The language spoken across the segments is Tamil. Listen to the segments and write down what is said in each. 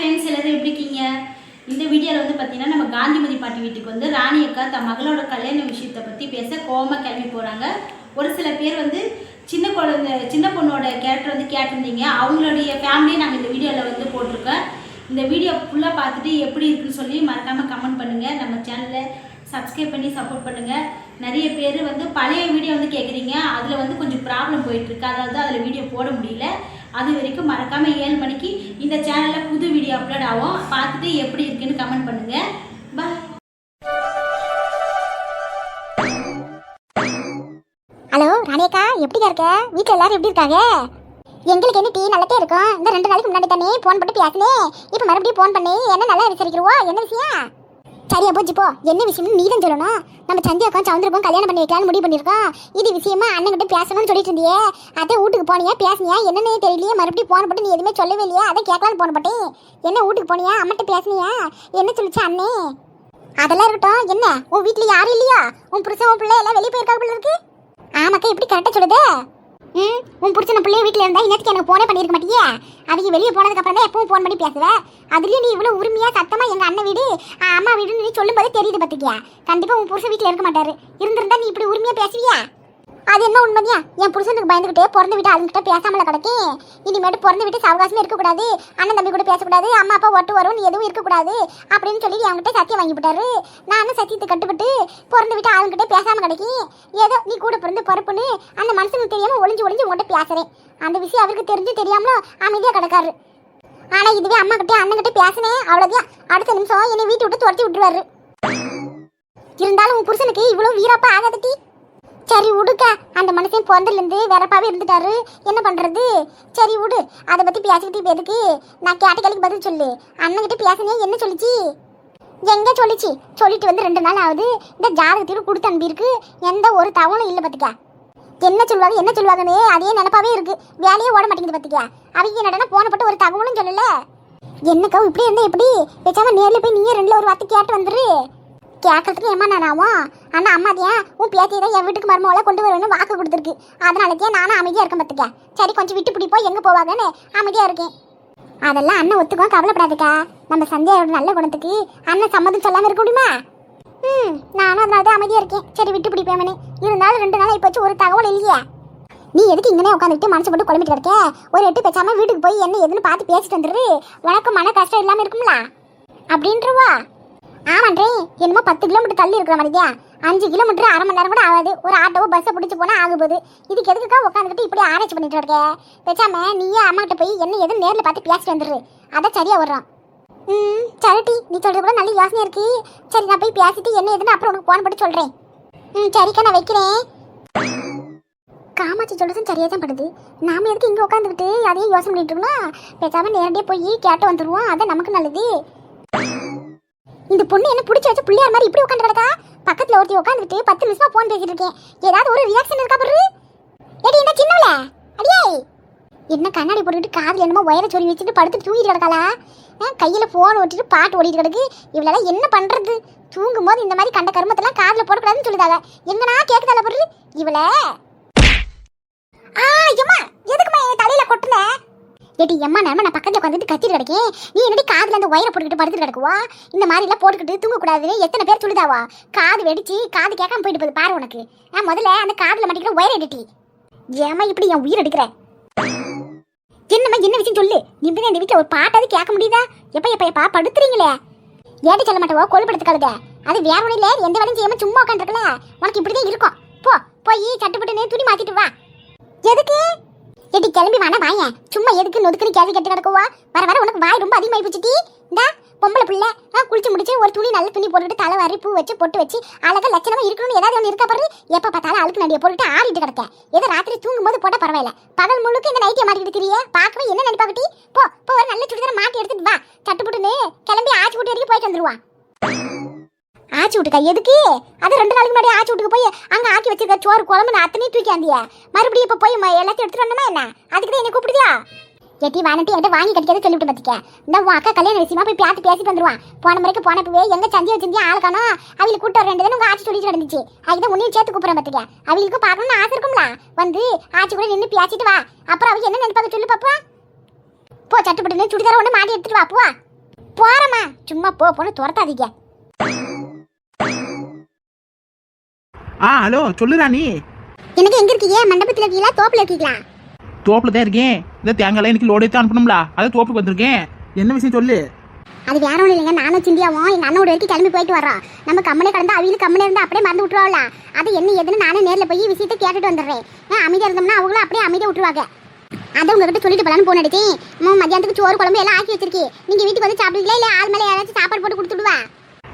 ஃப்ரெண்ட்ஸ் எல்லாரும் எப்படி இருக்கீங்க? இந்த வீடியோவில் வந்து பார்த்தீங்கன்னா நம்ம காந்திமதி பாட்டி வீட்டுக்கு வந்து ராணி அக்கா தன் மகளோட கல்யாண விஷயத்தை பற்றி பேச கோவமாக கிளம்பி போகிறாங்க. ஒரு சில பேர் வந்து சின்ன பொண்ணோட கேரக்டர் வந்து கேட்டிருந்தீங்க. அவங்களுடைய ஃபேமிலியை நாங்கள் இந்த வீடியோவில் வந்து போட்டிருக்கோம். இந்த வீடியோ ஃபுல்லாக பார்த்துட்டு எப்படி இருக்குன்னு சொல்லி மறக்காமல் கமெண்ட் பண்ணுங்கள். நம்ம சேனலை சப்ஸ்கிரைப் பண்ணி சப்போர்ட் பண்ணுங்கள். நிறைய பேர் வந்து பழைய வீடியோ வந்து கேட்குறீங்க. அதில் வந்து கொஞ்சம் ப்ராப்ளம் போயிட்டுருக்கு, அதாவது அதில் வீடியோ போட முடியல. அது வரைக்கும் மறக்காமல் 7 மணிக்கு இந்த சேனலில் புது வீடியோ அப்லோட் ஆகும். பார்த்துட்டு எப்படி இருக்குன்னு கமெண்ட் பண்ணுங்கள். பாய். ஹலோ ராணியக்கா, எப்படிக்கா இருக்க? வீட்டில் எல்லாரும் எப்படி இருக்காங்க? எங்களுக்கு என்ன டீ நல்லதே இருக்கும். இந்த 2 நாளைக்கு முன்னாடி தானே ஃபோன் பண்ணி பேசினேன். இப்போ மறுபடியும் ஃபோன் பண்ணி என்ன நல்லா விசாரிக்கிறோம். என்ன விஷயம்? சரியா போச்சு போ. என்ன விஷயம்னு நீ தான் சொல்லணும். நம்ம சந்தியாக்கும் சவுந்தரக்கும் கல்யாணம் பண்ணி வைக்கலான்னு முடிவு பண்ணியிருக்கோம். இது விஷயமா அண்ணன்கிட்ட பேசணும்னு சொல்லிட்டு இருந்தியே. அதே வீட்டுக்கு போனியா, பேசினியா? என்னன்னே தெரியலையே. மறுபடியும் ஃபோன் போட்டு நீ எதுவுமே சொல்லவே இல்லையா? அதை கேட்கலான்னு ஃபோன் போட்டேன். என்ன வீட்டுக்கு போனியா? அம்மட்ட பேசினியா? என்ன சொல்லிச்சு அண்ணே? அதெல்லாம் இருக்கட்டும். என்ன உன் வீட்டில் யாரும் இல்லையா? உன் புருஷன் உன் பிள்ளை எல்லாம் வெளியே போயிருக்காங்க பிள்ளை இருக்கு. ஆமாக்கா, எப்படி கரெக்டாக சொல்லுது? உன் புடிச்ச பிள்ளைய வீட்டில் இருந்தால் இன்னத்துக்கு எனக்கு ஃபோனே பண்ணியிருக்க மாட்டியே. அவங்க வெளியே போனதுக்கப்புறம் தான் எப்பவும் ஃபோன் பண்ணி பேசுவேன். அதுலேயும் நீ இவ்வளோ உரிமையாக சத்தமாக எங்கள் அண்ணன் வீடு அம்மா வீடுன்னு நீ சொல்லும் போதே தெரியுது பார்த்துக்கியா. கண்டிப்பாக உன் புருஷன் வீட்டில் இருக்க மாட்டாரு. இருந்திருந்தா நீ இப்படி உரிமையாக பேசுவியா? அது என்ன உண்மையா? என் புருஷனுக்கு பயந்துக்கிட்டே பிறந்த வீட்டு அதுங்கிட்ட பேசாமல கிடக்கேன். இனிமேட்டு பிறந்த வீட்டு சவகாசமே இருக்கக்கூடாது, அண்ணன் தம்பி கூட பேசக்கூடாது, அம்மா அப்பா ஒட்டு வரும், நீ எதுவும் இருக்கக்கூடாது அப்படின்னு சொல்லி அவங்ககிட்ட சத்தியம் வாங்கி விட்டாரு. நானும் சத்தியத்தை கட்டுப்பட்டு பிறந்த வீட்டு ஆளுங்கிட்ட பேசாமல் கிடக்கேன். ஏதோ நீ கூட பிறந்து பருப்புன்னு அந்த மனுஷனுக்கு தெரியாமல் ஒளிஞ்சு உங்கள்கிட்ட பேசுறேன். அந்த விஷயம் அவருக்கு தெரிஞ்சு தெரியாமலும் அமைதியாக கிடக்காரு. ஆனால் இதுவே அம்மா கிட்டே அண்ணன்கிட்ட பேசினேன், அவ்வளோதான். அடுத்த நிமிஷம் என்னை வீட்டை விட்டு துரத்தி விட்டுருவாரு. இருந்தாலும் உன் புருஷனுக்கு இவ்வளோ வீரப்பா ஆகாதட்டி. சரி விடுக்கா, அந்த மனுஷன் பிறந்தலேருந்து வேறப்பாவே இருந்துட்டாரு, என்ன பண்ணுறது? சரி விடு, அதை பற்றி பேசிக்கிட்டு இப்போ எதுக்கு? நான் கேட்ட கேள்விக்கு பதில் சொல்லு. அண்ணன்கிட்ட பேசினே என்ன சொல்லிச்சு? எங்கே சொல்லிச்சு? சொல்லிட்டு வந்து 2 நாள் ஆகுது. இந்த ஜாதகத்திற்கு கொடுத்து அனுப்பியிருக்கு. எந்த ஒரு தவணும் இல்லை பார்த்துக்கா. என்ன சொல்லுவாங்கன்னு அதே நினப்பாவே இருக்கு. வேலையே ஓட மாட்டேங்குது பார்த்துக்கா. அவங்க என்னடனா போனப்பட்டு ஒரு தகவலும் சொல்லலை. என்னக்கா இப்படி இருந்தால் எப்படி? பேசாமல் நேரில் போய் நீயே 2ல் ஒரு வார்த்தை கேட்டு வந்துரு. கேட்கறதுக்கு ஏமா நானாவும்? ஆனால் அம்மாதியா உன் பேத்தியை தான் என் வீட்டுக்கு மருமவளை கொண்டு வருவேன்னு வாக்கு கொடுத்துருக்கு. அதனாலக்கே நானும் அமைதியாக இருக்கேன் பார்த்துக்க. சரி கொஞ்சம் விட்டு பிடிப்போ எங்கே போவாங்கன்னு அமைதியாக இருக்கேன். அதெல்லாம் அண்ணன் ஒத்துக்கும், கவலைப்படாதுக்கா. நம்ம சந்தியாவோட நல்ல குணத்துக்கு அண்ணன் சம்மதம் சொல்லாமல் இருக்க முடியுமா? நானும் அதனால தான் அமைதியாக இருக்கேன். சரி விட்டு பிடிப்பேன்னு. இருந்தாலும் 2 நாள் இப்போ ஒரு தகவல் இல்லையா? நீ எதுக்கு இங்கனே உட்காந்துட்டு மனசு போட்டு குழம்பிட்டு கிடக்க? ஒரு 8 பேசாமல் வீட்டுக்கு போய் என்ன எதுன்னு பார்த்து பேசிட்டு வந்துரு. உனக்கு மன கஷ்டம் இல்லாமல் இருக்கும்ல அப்படின்றவா? ஆமான்றே, என்னமோ 10 கிலோமீட்டர் தள்ளி இருக்கிற மாதிரியா? 5 கிலோமீட்டர் அரை மணி நேரம் கூட ஆகாது. ஒரு ஆட்டோவோ பஸ்ஸை பிடிச்சி போனால் ஆக போகுது. இதுக்கு எதுக்குக்கா உட்காந்துக்கிட்டு இப்படி ஆராய்ச்சி பண்ணிட்டு இருக்க? பேசாம நீயே அம்மாக்கிட்ட போய் என்ன எதுன்னு நேரில் பார்த்து பேசிட்டு வந்துடுரு. அதான் சரியா வர்றான். சரிட்டி, நீ சொல்கிறது கூட நல்ல யோசனையாக இருக்கு. சரி நான் போய் பேசிட்டு என்ன எதுன்னு அப்புறம் உனக்கு ஃபோன் போட்டு சொல்கிறேன். சரிக்கா, நான் வைக்கிறேன். காமாட்சி சொல்றதும் சரியா தான் படுது. நாம எதுக்கு இங்கே உட்காந்துக்கிட்டு அதையும் யோசனை பண்ணிட்டு இருக்கோம்? பேசாமல் நேரடியாக போய் கேட்டு வந்துடுவோம். அதான் நமக்கு நல்லது. இந்த பொண்ணு என்ன பிடிச்சி வச்சு பிள்ளையார் மாதிரி இப்படி உட்காந்து கிடக்கா? பக்கத்துல ஒருத்தி உட்காந்துட்டு 10 நிமிஷமா போன் பேசிட்டு இருக்கேன். ஏதாவது ஒரு ரியாக்ஷன் இருக்கா பாரு? ஏடி என்ன சின்னவள? அடியே என்ன கண்ணாடி போட்டுக்கிட்டு காதுல என்னமோ வயரை சொல்லி வச்சுட்டு படுத்து தூங்கிட்டு கிடக்காளா? கையில போன் ஓட்டிட்டு பாட்டு ஓடிட்டு கிடக்கு. இவளெல்லாம் என்ன பண்றது? தூங்கும் போது இந்த மாதிரி கண்ட கருமத்தெல்லாம் காதுல போடக்கூடாதுன்னு சொல்லுதாங்க. எங்கனா கேக்குதால பாரு இவள. ஐயம்மா, எதுக்குமா என் தலையில கொட்டுன? ஏடி எம்மா, நேரமா நான் பக்கத்துல உட்காந்துட்டு கத்திட்டு கிடக்கேன். நீ என்னடி காதுல அந்த ஒயரை போட்டுக்கிட்டு படுத்துட்டு கிடக்குவா? இந்த மாதிரி எல்லாம் போட்டுக்கிட்டு தூங்கக்கூடாதுன்னு எத்தனை பேர் சொல்லுதாவா? காது வெடிச்சு காது கேட்காம போயிட்டு போகுது பாரு உனக்கு. நான் முதல்ல அந்த காதுல மாட்டிக்கிற ஒயரை எடுட்டி. ஏமா இப்படி என் உயிர் எடுக்கிற? என்னம்மா என்ன விஷயம் சொல்லு. இப்படி இந்த வீட்டில் ஒரு பாட்டாவது கேட்க முடியுதா? எப்பா படுத்துறீங்களே. ஏட்டி சொல்ல மாட்டேவோ கொழுப்படுத்துக்காளுங்க. அது வேற ஒன்றும் இல்லை, எந்த வேலையும் செய்யாம சும்மா உட்காந்துருக்கல. உனக்கு இப்படிதான் இருக்கும். போய் சட்டுப்பட்டு துணி மாத்திட்டு வா. எதுக்கு? ஏட்டி கிளம்பி வானா வாயன். சும்மா எதுக்கு நொதுக்குன்னு கேள்வி கேட்டு கிடக்குவா? வர உனக்கு வாய் ரொம்ப அதிகமாகி போச்சுட்டி. இந்த பொம்பளை பிள்ளை குளிச்சு முடிச்சு ஒரு துணி நல்ல துணி போட்டுட்டு தலை வாரி பூ வச்சு பொட்டு வச்சு அழகா லட்சணமா இருக்கணும்னு ஏதாவது ஒன்று இருக்கா பாரு. எப்போ பார்த்தாலும் அழுக்கு நடியை போட்டுட்டு ஆடிட்டு கிடக்க. ஏதோ ராத்திரி தூங்கும் போது போட்டால் பரவாயில்ல. பகல் முழுக்க இந்த நைட்டியை மாட்டிக்கிட்டு திரியே. பார்க்கவே என்ன நினைப்பாக்கட்டி? போ ஒரு நல்ல சுடிதார மாட்டி எடுத்துட்டு வா. சட்டுப்புட்டுன்னு கிளம்பி ஆச்சி வீட்டு வரைக்கும் போயிட்டு வந்துருவான். ஆச்சி வீட்டுக்கா? எதுக்கு? அது 2 நாளைக்கு முன்னாடி ஆச்சி வீட்டுக்கு போய் அங்கே ஆக்கி வச்சிருக்க சோறு குழம்பு நான் அத்தனையும் தூக்கி ஆந்தியா. மறுபடியும் இப்போ போய் எல்லாத்தையும் எடுத்துட்டு வந்தோமா என்ன? அதுக்கு தான் என்ன கூப்பிடுதியா? எட்டி வாங்கிட்டு என்கிட்ட வாங்கி கட்டிக்காத சொல்லிவிட்டு பார்த்துக்க. இந்த உன் அக்கா கல்யாண விஷயமா போய் பேசிட்டு வந்துருவான். போன முறைக்கு போனப்பவே எங்க சந்தியா வச்சிருந்தியா ஆளுக்கானோ அவங்களுக்கு கூட்டு வர வேண்டியதுன்னு உங்க ஆட்சி சொல்லிட்டு நடந்துச்சு. அதுதான் உன்னையும் சேர்த்து கூப்பிடுறேன் பார்த்துக்க. அவங்களுக்கும் பார்க்கணும்னு ஆசை இருக்கும்ல. வந்து ஆட்சி கூட நின்று பேசிட்டு வா. அப்புறம் அவங்க என்ன நினைப்பாங்க சொல்லு பாப்பா. போ சட்டுப்பட்டு சுடிதார ஒன்று மாட்டி எடுத்துட்டு வா. போறமா சும்மா போன்னு துரத்தாதீங்க. ஹலோ சொல்லு ராணி. எனக்கு எங்க இருக்கீங்க? மண்டபத்துல இருக்கீங்களா தோப்புல இருக்கீங்களா? தோப்புல தான் இருக்கேன். இந்த தேங்காய் எனக்கு லோடு எடுத்து அனுப்பணும்ல, அதை தோப்புக்கு வந்திருக்கேன். என்ன விஷயம் சொல்லு. அது வேற ஒன்றும் இல்லைங்க, நானும் சிந்தியாவும் எங்க அண்ணோட வரைக்கும் கிளம்பி போயிட்டு வரோம். நம்ம கம்மனே கடந்து அவங்களுக்கு கம்மனே இருந்து அப்படியே மறந்து விட்டுருவாங்கள. அது என்ன ஏதுன்னு நானே நேரில் போய் விஷயத்தை கேட்டுட்டு வந்துடுறேன். அமைதியா இருந்தோம்னா அவங்களும் அப்படியே அமைதியா விட்டுருவாங்க. அதை உங்ககிட்ட சொல்லிட்டு போலான்னு போன் அடிச்சேன். மத்தியானத்துக்கு சோறு குழம்பு எல்லாம் ஆக்கி வச்சிருக்கேன். நீங்க வீட்டுக்கு வந்து சாப்பிடுவீங்களா இல்ல ஆள் மேலே யாராச்சும் சாப்பாடு போட்டு கொடுத்துடுவா?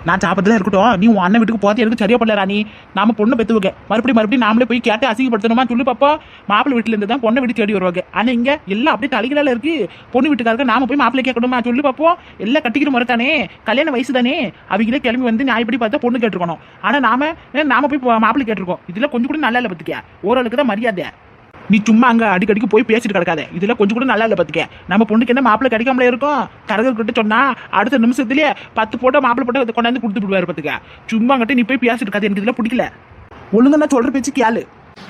நான் சாப்பிட்டு தான் இருக்கட்டும். நீ உன் அண்ணன் வீட்டுக்கு போகிறது எனக்கு சரியா படல ராணி. நாம பொண்ணு பெற்று வைக்க மறுபடியும் நாமளே போய் கேட்டு அசிங்கப்படுத்தணுமா சொல்லி பாப்பா. மாப்பிள்ளை வீட்டுல இருந்து தான் பொண்ணை வீட்டு தேடி வருவாங்க. ஆனா இங்க எல்லாம் அப்படியே தலைகளால இருக்கு. பொண்ணு வீட்டுக்காரங்க நாம போய் மாப்பிள்ளை கேட்கணுமா சொல்லி பாப்போம். எல்லாம் கட்டிக்கிற முறை தானே, கல்யாண வயசு தானே. அவங்களே கிளம்பி வந்து நியாயப்படி பார்த்தா பொண்ணு கேட்டிருக்கணும். ஆனா நாம போய் மாப்பிள்ளை கேட்டிருக்கோம். இதுல கொஞ்சம் கூட நல்லா இல்லை பத்துக்க. ஓரளவுக்கு தான் மரியாதை. நீ சும்மா அங்க அடிக்கடிக்கு போய் பேசிட்டு கிடக்காத. இதுல கொஞ்சம் கூட நல்லா இல்லை பத்துக்க. நம்ம பொண்ணுக்கு என்ன மாப்பிள்ளை கிடைக்காமலே இருக்கும். தரகர்கிட்ட சொன்னா அடுத்த நிமிஷத்துலயே 10 போட்டோ மாப்பிள்ளை போட்டோ கொண்டாந்து கொடுத்து விடுவாரு பத்துக்க. சும்மா கிட்ட நீ போய் பேசிட்டு இருக்காது. எனக்கு இதுல பிடிக்கல. ஒழுங்கா நான் சொல்ற பேச்சு கேளு.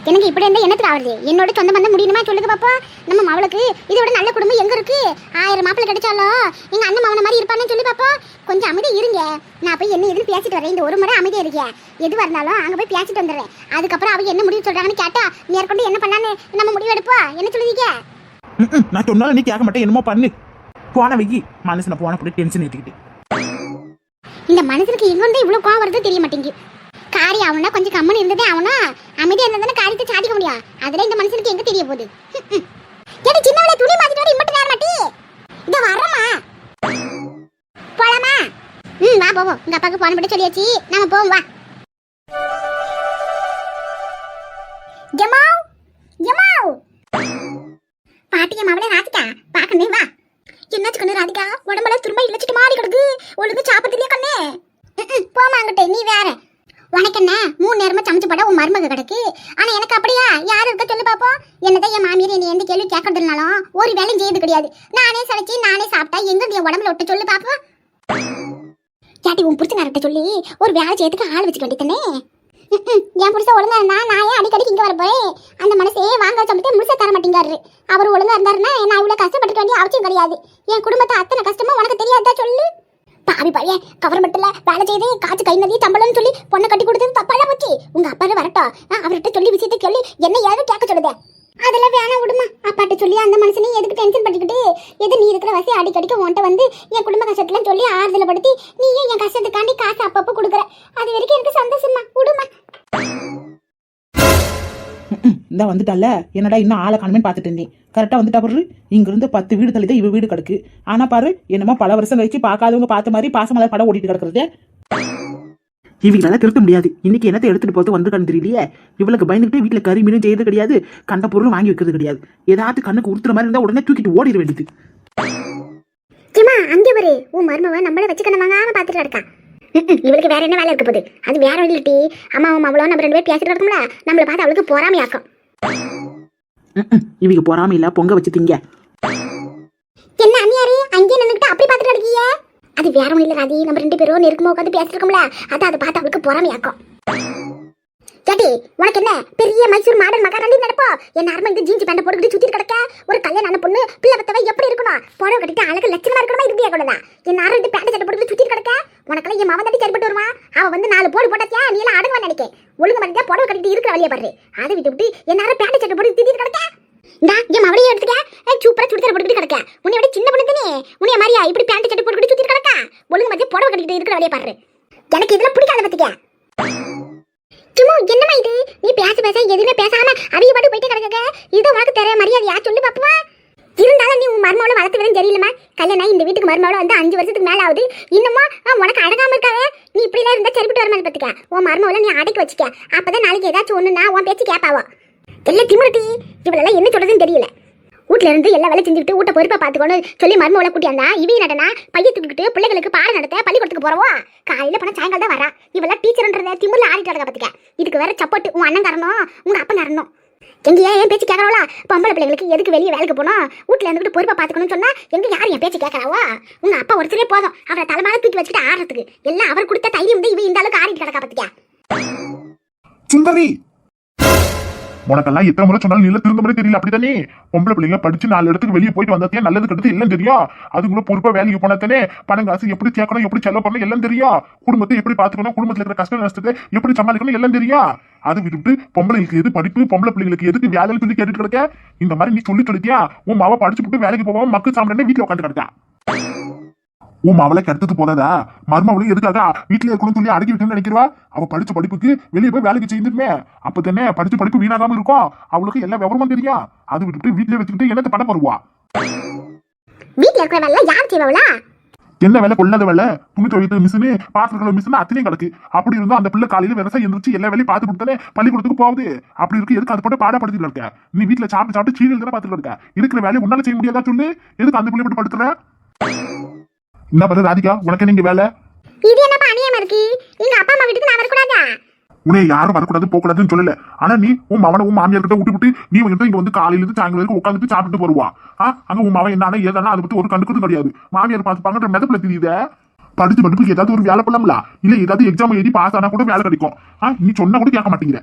எனக்கு இப்படி இருந்தா என்னத்துக்கு ஆகுது? என்னோட சொந்த பந்தம் முடியுமா சொல்லுங்க பாப்பா. நம்ம மவளுக்கு இதோட நல்ல குடும்பம் எங்க இருக்கு? 1000 மாப்பிள்ளை கிடைச்சாலும் எங்க அண்ணன் மவன மாதிரி இருப்பான்னு சொல்லி பாப்பா. கொஞ்சம் அமைதியா இருங்க. நான் போய் என்ன எதுன்னு பேசிட்டு வரேன். இந்த ஒரு முறை அமைதியா இருக்கேன். எதுவா இருந்தாலும் அங்க போய் பேசிட்டு வந்துடுறேன். அதுக்கப்புறம் அவங்க என்ன முடிவு சொல்றாங்கன்னு கேட்டா மேற்கொண்டு என்ன பண்ணான்னு நம்ம முடிவு எடுப்போம். என்ன சொல்லுவீங்க? நான் சொன்னாலும் நீ கேட்க மாட்டேன். என்னமோ பண்ணு. போன வைக்கி மனசுல போன போட்டு டென்ஷன் ஏற்றிக்கிட்டு. இந்த மனசுக்கு எங்க வந்து இவ்வளவு கோவம் வருது தெரிய மாட்டேங்குது. காரி அவனா கொஞ்சம் கம்மன் இருந்ததே அவனா அமைதியா இருந்தா காரியத்தை சாதிக்க முடியும். அதுல இந்த மனுஷனுக்கு எங்க தெரிய போகுது? ஏடி சின்னவளே துணி மாத்திட்டு வர இம்மட்டு நேரம் மாட்டி. இத வரமா போலாமா? வா போவோம். உங்க அப்பாக்கு போன் பண்ணி சொல்லியாச்சு. நாம போவோம் வா. ஜமாவ் ஜமாவ் பாட்டிய மாவளே ராதிகா பாக்கனே வா. என்னாச்சு கண்ணு ராதிகா? உடம்பெல்லாம் திரும்ப இழைச்சிட்டு மாறி கிடக்கு. ஒழுங்கு சாப்பிட்டுலையே கண்ணே? போமா அங்கிட்ட. நீ வேற உனக்கு என்ன 3 நேரமா சமைச்சு போட உன் மருமக கிடக்கு. ஆனா எனக்கு அப்படியா? யாரு இருக்க சொல்லு பாப்போம். என்னதான் என் மாமியார் என்னை எந்த கேள்வி கேட்கறதுனாலும் ஒரு வேலையும் செய்யறது கிடையாது. நானே சமைச்சு நானே சாப்பிட்டா எங்க என் உடம்புல விட்டு சொல்லு பாப்போம். கேட்டி உன் புடிச்ச சொல்லி ஒரு வேலை செய்யறதுக்கு ஆள் வச்சுக்க வேண்டியதானே? என் புடிச்ச ஒழுங்கா இருந்தா நான் ஏன் அடிக்கடி இங்க வரப்போறேன்? அந்த மனசே வாங்க சொல்லிட்டு முழுசா தர மாட்டேங்காரு. அவர் ஒழுங்கா இருந்தாருன்னா நான் இவ்வளவு கஷ்டப்பட்டு வேண்டிய அவசியம் கிடையாது. என் குடும்பத்தை அத்தனை கஷ்டமா உனக்கு தெரியாதா சொல்லு? பாவி பாவிய கவர்மெண்ட்ல வேலை செய்து காசு கை நதி சம்பளம்னு சொல்லி பொண்ணை கட்டி கொடுத்தது தப்பால போச்சு. உங்க அப்பாவே வரட்டும், அவர்கிட்ட சொல்லி விஷயத்தை சொல்லி என்ன ஏதாவது கேட்க சொல்லுத. அதெல்லாம் வேணாம் விடுமா. அப்பாட்ட சொல்லி அந்த மனுஷனையும் எதுக்கு டென்ஷன் பண்ணிக்கிட்டு? எது நீ இருக்கிற வசதி அடிக்கடிக்கு உன்ட்ட வந்து என் குடும்ப கஷ்டத்தெல்லாம் சொல்லி ஆறுதல படுத்தி நீயும் என் கஷ்டத்துக்காண்டி காசு அப்பப்போ கொடுக்குற. அது வரைக்கும் எனக்கு சந்தோஷமா விடுமா. இந்த வந்துட்டால என்னடா இன்னும் ஆளை காணுமே பார்த்துட்டு இருந்தேன். கரெக்டாக வந்துட்டா பாரு. இங்கிருந்து 10 வீடு தள்ளி தான் இவ வீடு கிடக்கு. ஆனா பாரு என்னமோ பல வருஷம் கழிச்சு பார்க்காதவங்க பார்த்த மாதிரி பாசமலர் படம் ஓடிட்டு கிடக்குறது. இவங்களால திருத்த முடியாது. இன்னைக்கு என்னத்தை எடுத்துட்டு போட்டு வந்துருக்கான்னு தெரியலையே. இவளுக்கு பயந்துட்டு வீட்டுல கறி மீனும் செய்யறது கிடையாது. கண்ட பொருளும் வாங்கி வைக்கிறது கிடையாது. ஏதாவது கண்ணுக்கு உறுத்துற மாதிரி இருந்தா உடனே தூக்கிட்டு ஓடிட வேண்டியது. அங்கே வரு உன் மருமவன் நம்மள வச்சுக்கணும் வாங்காம பாத்துட்டு இருக்கா. இவளுக்கு வேற என்ன வேலை இருக்க போகுது? அது வேற வழி டி. அம்மாவும் அவ்வளோ நம்ம 2 பேரும் பேசிட்டு இருக்கோம்ல, நம்மளை பார்த்து அவளுக்கு பொறாமையாக்கும். இவங்க பொறாம இல்ல பொங்க வச்சு திங்க. என்ன அண்ணியாரு அங்கே நின்னுக்கிட்டு அப்படி பாத்துட்டு இருக்கீங்க? அது வேற ஒண்ணு இல்ல ராதி. நம்ம 2 பேரும் நெருக்கமா உட்காந்து பேசிட்டு இருக்கோம்ல, அதை பார்த்து அவளுக்கு பொறாமையாக்கும். கேட்டி உனக்கு என்ன பெரிய மைசூர் மாடல் மகாராணி நடப்போ? என் நார்மல் இந்த ஜீன்ஸ் பேண்ட் போட்டுக்கிட்டு சுத்திட்டு கிடக்க ஒரு கல்யாணம் பொண்ணு பிள்ளை பத்தவ எப்படி இருக்கணும்? புடவை கட்டிட்டு அழகு லட்சணமா இருக்கணுமா? இருப்பியா கூடதா? என் நார்மல் இந்த பேண்ட் சட்டை போட்டுக்கிட்டு சுத்திட்டு கிடக்க உனக்கெல்லாம் என் மவன் தட்டி சரிப்பட்டு வருவான். அவ வந்து 4 போடு போட்டாச்சியா நீ எல்லாம் அடங்குவான்னு நினைக்கேன். ஒழுங்கு மதியா புடவை கட்டிட்டு இருக்கிற வழியை பாரு. அதை விட்டு என் நேரம் பேண்ட் சட்டை போட்டு திட்டிட்டு கிடக்க. இந்தா என் மவளையே எடுத்துக்க. சூப்பரா சுடிதார் போட்டுக்கிட்டு கிடக்க. உன்னையோட சின்ன பொண்ணு தானே. உன்னைய மாதிரியா இப்படி பேண்ட் சட்டை போட்டுக்கிட்டு சுத்திட்டு கிடக்க? ஒழுங்கு மதியா புடவை கட்டிட்டு இருக்கிற வழியை பாரு. எனக்கு இதெல்லாம் பிடிக்காத பத்திக்க. சும்மா என்னமா இது? நீ பேச எதுவுமே பேசாம அவிய பாட்டு போயிட்டு கிடக்க. இது உனக்கு தெரிய மரியாதையா சொல்லு பாப்பா. இருந்தாலும் நீ உன் மருமவளை வளர்த்து விட தெரியலமா. கல்யாணம் இந்த வீட்டுக்கு மருமவளை வந்து 5 வருஷத்துக்கு மேல ஆகுது. இன்னுமா உனக்கு அடங்காம இருக்காவே. நீ இப்படி எல்லாம் இருந்தா சரிப்பட்டு வர மாதிரி பத்துக்க. உன் மருமவளை நீ அடக்கி வச்சுக்க. அப்பதான் நாளைக்கு ஏதாச்சும் ஒண்ணுன்னா உன் பேச்சு கேட்பாவோ. எல்லாம் திமுறட்டி. இவளெல்லாம் என்ன சொல்றதுன்னு தெரியல. வீட்டுல இருந்து எல்லா வேலை செஞ்சுக்கிட்டு வீட்டை பொறுப்பா பாத்துக்கணும் சொல்லி மருமவளை கூட்டியாந்தா இவங்க நடனா பைய தூக்கிட்டு பிள்ளைகளுக்கு பாடம் நடத்த பள்ளிக்கூடத்துக்கு போறவோ. காலையில போனா சாயங்காலம் தான் வரா. இவெல்லாம் டீச்சர்ன்றத திமுறல ஆடிட்டு கிடக்க பாத்துக்க. இதுக்கு வேற சப்போர்ட் உன் அண்ணன் காரணம் உங்க அப்பா காரணம். எங்க ஏன் பேச்சு கேட்கறாளா? பொம்பளை பிள்ளைகளுக்கு எதுக்கு வெளியே வேலைக்கு போனோம்? வீட்டுல இருந்துட்டு பொறுப்பா பாத்துக்கணும்னு சொன்னா எங்க யாரும் என் பேச்சு கேட்கறாவா? உங்க அப்பா ஒருத்தரே போதும் அவரை தலைமையில தூக்கி வச்சுட்டு ஆடுறதுக்கு. எல்லாம் அவர் கொடுத்த தைரியம் வந்து இவ இந்த அளவுக்கு ஆடிட்டு கிடக்கா பாத்துக்க. சுந்தரி உனக்கெல்லாம் எத்தனை முறை சொன்னாலும் நீ திருந்த முறை தெரியல அப்படித்தானே? பொம்பளை பிள்ளைங்க படிச்சு 4 இடத்துக்கு வெளியே போயிட்டு வந்தாத்தே நல்லது கெடுத்து எல்லாம் தெரியும். அதுக்குள்ள பொறுப்பா வேலைக்கு போனாத்தானே பணம் காசு எப்படி சேர்க்கணும், எப்படி செலவு பண்ணணும் எல்லாம் தெரியும். குடும்பத்தை எப்படி பாத்துக்கணும், குடும்பத்துல இருக்கிற கஷ்ட நஷ்டத்தை எப்படி சமாளிக்கணும் எல்லாம் தெரியும். அது விட்டுட்டு பொம்பளைங்களுக்கு எது படிப்பு, பொம்பளை பிள்ளைங்களுக்கு எதுக்கு வேலைன்னு சொல்லி கேட்டுட்டு கிடக்க. இந்த மாதிரி நீ சொல்லி சொல்லிட்டியா? உன் மாவ படிச்சு விட்டு வேலைக்கு போவாம மக்கள் சாப்பிட வீட்டுல உட்காந்து கிடக்கா. உன் அவளை கெடுத்தது போதாதா? மருமவளையும் எதுக்காக வீட்டுல இருக்கணும்னு சொல்லி அடக்கி வைக்கணும்னு நினைக்கிறவா? அவ படிச்ச படிப்புக்கு வெளியே போய் வேலைக்கு செய்யுமே. அப்ப தானே படிச்ச படிப்பு வீணாகாம இருக்கும். அவளுக்கு எல்லா விவரமும் தெரியும். அது விட்டுட்டு வீட்டுல வச்சுக்கிட்டு என்னத்தை பண்ண வருவா? வீட்டுல இருக்கிற வேலை யார் செய்வாங்களா? என்ன வேலை? கொள்ளாத வேலை. துணி துவைக்கிற மிஷினு, பாத்திரங்கள மிஷின் அத்தனையும் கிடக்கு. அப்படி இருந்தும் அந்த பிள்ளை காலையில விவசாயம் எந்திரிச்சு எல்லா வேலையும் பார்த்து கொடுத்தாலே பள்ளிக்கூடத்துக்கு போகுது. அப்படி இருக்கு எதுக்கு அது போட்டு பாடப்படுத்திட்டு இருக்க? நீ வீட்டுல சாப்பிட்டு சீரியல் தானே பார்த்துட்டு இருக்க. இருக்கிற வேலையை உன்னால செய்ய முடியாதா சொல்லு? எதுக்கு அந்த பிள்ளை போட்டு படுத்துற? என்ன பண்ண ராதிகா, உனக்கு நீங்க வேலை? இது என்னப்பா அநியாயமா இருக்கு? எங்க அப்பா அம்மா வீட்டுக்கு நான் வரக்கூடாதா? உன்னை யாரும் வரக்கூடாது போகக்கூடாதுன்னு சொல்லல. ஆனா நீ உன் மவனை உன் மாமியார் கிட்ட விட்டு நீ வந்து இங்க வந்து காலையில இருந்து சாயங்காலம் வரைக்கும் உட்காந்துட்டு சாப்பிட்டு போடுவா. அங்க உன் மவன் என்ன ஏதானா அதை பத்தி ஒரு கண்டுக்கிறது கிடையாது. மாமியார் பார்த்துப்பாங்க மெதப்புல தெரியுத. படிச்சு படிப்புக்கு ஏதாவது ஒரு வேலை பண்ணலாம்ல, இல்ல ஏதாவது எக்ஸாம் எழுதி பாஸ் ஆனா கூட வேலை கிடைக்கும். நீ சொன்னா கூட கேட்க மாட்டேங்கிற.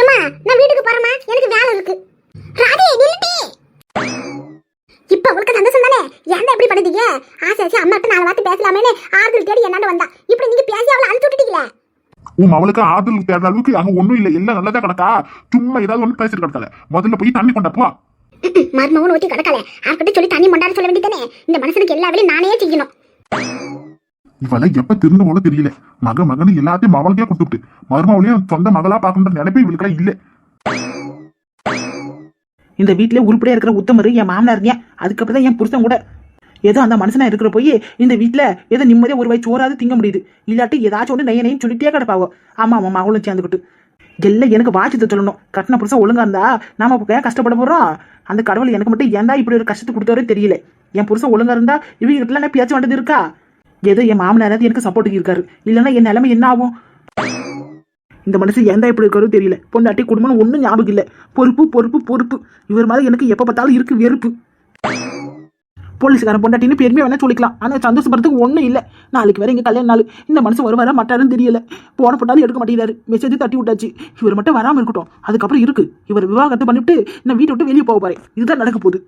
ஏம்மா நான் வீட்டுக்கு போறேம்மா, எனக்கு வேலை இருக்கு. ராதே நில்லுடி. இப்ப உங்களுக்கு சந்தோஷம் தானே? ஏன்டா இப்படி பண்ணுதீங்க? ஆசை ஆசை அம்மாட்ட 4 வார்த்தை பேசலாமேன்னு ஆறுதல் தேடி என்னாண்ட வந்தா. இப்படி நீங்க பேசி அவளை அழுத்து விட்டுட்டீங்களே. உன் அவளுக்கு ஆறுதல் தேடுற அளவுக்கு அங்க ஒண்ணும் இல்ல, எல்லாம் நல்லதா கிடக்கா. சும்மா ஏதாவது ஒண்ணு பேசிட்டு கிடக்காத. முதல்ல போய் தண்ணி கொண்டப்போ. மருமகன் ஊத்தி கிடக்கல, ஆர்கிட்ட சொல்லி தண்ணி மொண்டாட சொல்ல வேண்டியதானே? இந்த மனுஷனுக்கு எல்லா வேலையும் நானே செய்யணும். இவளை எப்ப திருந்த போல தெரியல. மகன்னு எல்லாத்தையும் மவளுக்கே கொடுத்துட்டு மருமவளையும் சொந்த மகளா பாக்கணுன்ற நினைப்பே இவளுக்கெல்லாம் இல்ல. இந்த வீட்டிலே உருப்படியா இருக்கிற உத்தமரு என் மாமனார் இருந்தேன். அதுக்கப்புறம் தான் என் புருஷன் கூட ஏதோ அந்த மனுஷனா இருக்கிற போய் இந்த வீட்டுல ஏதோ நிம்மதியா ஒரு வயசு சோறாது திங்க முடியுது. இல்லாட்டி ஏதாச்சும் ஒன்று நெய்யனையும் சொல்லிட்டே கிடப்பாவோ. ஆமா ஆமா மகளும் சேர்ந்துக்கிட்டு எல்லாம் எனக்கு வாட்சத்தை சொல்லணும். கட்டின புருஷன் ஒழுங்கா இருந்தா நாம ஏன் கஷ்டப்பட போறோம்? அந்த கடவுள் எனக்கு மட்டும் ஏன்டா இப்படி ஒரு கஷ்டத்தை கொடுத்தவரே தெரியல. என் புருஷன் ஒழுங்கா இருந்தா இவங்க கிட்ட பேச்சு வேண்டியது இருக்கா? ஏதோ என் மாமனாராவது எனக்கு சப்போர்ட்டுக்கு இருக்காரு. இல்லைன்னா என் நிலைமை என்ன ஆகும்? இந்த மனுஷன் ஏன்டா இப்படி இருக்காரோ தெரியல. பொண்டாட்டி குடும்பம் ஒன்றும் ஞாபகம் இல்லை. பொறுப்பு பொறுப்பு பொறுப்பு. இவர் மாதிரி எனக்கு எப்போ பார்த்தாலும் இருக்கு வெறுப்பு. போலீஸ்காரன் பொண்டாட்டின்னு பெருமையா வேணா சொல்லிக்கலாம். ஆனால் சந்தோஷப்படுறதுக்கு ஒன்றும் இல்லை. நாளைக்கு வேற எங்க கல்யாண நாள். இந்த மனுஷன் வருவாரா மாட்டாருன்னு தெரியல. போன போட்டாலும் எடுக்க மாட்டேங்கிறாரு. மெசேஜ் தட்டி விட்டாச்சு. இவர் மட்டும் வராமல் இருக்கட்டும். அதுக்கப்புறம் இருக்கு இவர் விவாகரத்து பண்ணிவிட்டு நான் வீட்டை விட்டு வெளியே போக போறேன். இதுதான் நடக்க போகுது.